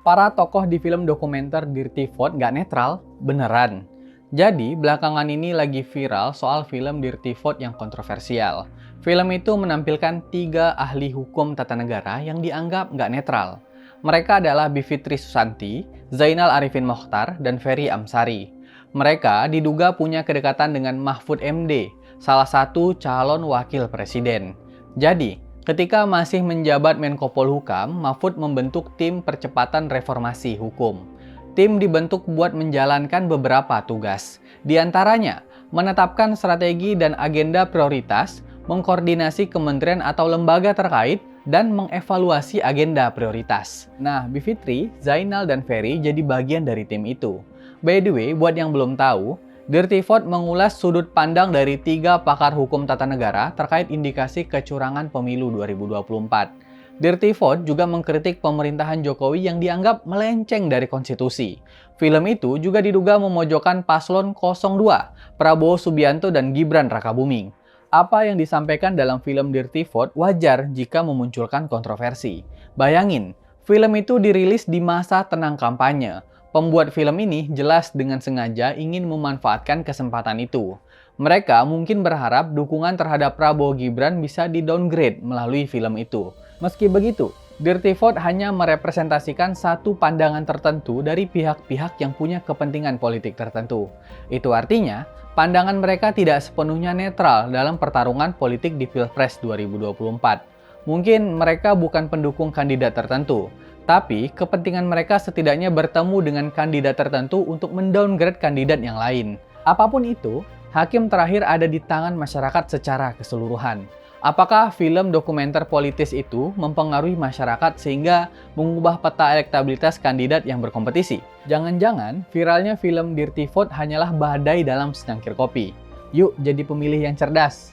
Para tokoh di film dokumenter Dirty Vote nggak netral? Beneran. Jadi, belakangan ini lagi viral soal film Dirty Vote yang kontroversial. Film itu menampilkan 3 ahli hukum tata negara yang dianggap nggak netral. Mereka adalah Bivitri Susanti, Zainal Arifin Mochtar, dan Ferry Amsari. Mereka diduga punya kedekatan dengan Mahfud MD, salah satu calon wakil presiden. Jadi, ketika masih menjabat Menko Polhukam, Mahfud membentuk tim percepatan reformasi hukum. Tim dibentuk buat menjalankan beberapa tugas. Di antaranya, menetapkan strategi dan agenda prioritas, mengkoordinasi kementerian atau lembaga terkait, dan mengevaluasi agenda prioritas. Nah, Bivitri, Zainal, dan Ferry jadi bagian dari tim itu. By the way, buat yang belum tahu, Dirty Vote mengulas sudut pandang dari 3 pakar hukum tata negara terkait indikasi kecurangan pemilu 2024. Dirty Vote juga mengkritik pemerintahan Jokowi yang dianggap melenceng dari konstitusi. Film itu juga diduga memojokkan paslon 02, Prabowo Subianto dan Gibran Rakabuming. Apa yang disampaikan dalam film Dirty Vote wajar jika memunculkan kontroversi. Bayangin, film itu dirilis di masa tenang kampanye. Pembuat film ini jelas dengan sengaja ingin memanfaatkan kesempatan itu. Mereka mungkin berharap dukungan terhadap Prabowo Gibran bisa di-downgrade melalui film itu. Meski begitu, Dirty Vote hanya merepresentasikan satu pandangan tertentu dari pihak-pihak yang punya kepentingan politik tertentu. Itu artinya, pandangan mereka tidak sepenuhnya netral dalam pertarungan politik di Pilpres 2024. Mungkin mereka bukan pendukung kandidat tertentu, tapi kepentingan mereka setidaknya bertemu dengan kandidat tertentu untuk mendowngrade kandidat yang lain. Apapun itu, hakim terakhir ada di tangan masyarakat secara keseluruhan. Apakah film dokumenter politis itu mempengaruhi masyarakat sehingga mengubah peta elektabilitas kandidat yang berkompetisi? Jangan-jangan viralnya film Dirty Vote hanyalah badai dalam secangkir kopi. Yuk jadi pemilih yang cerdas!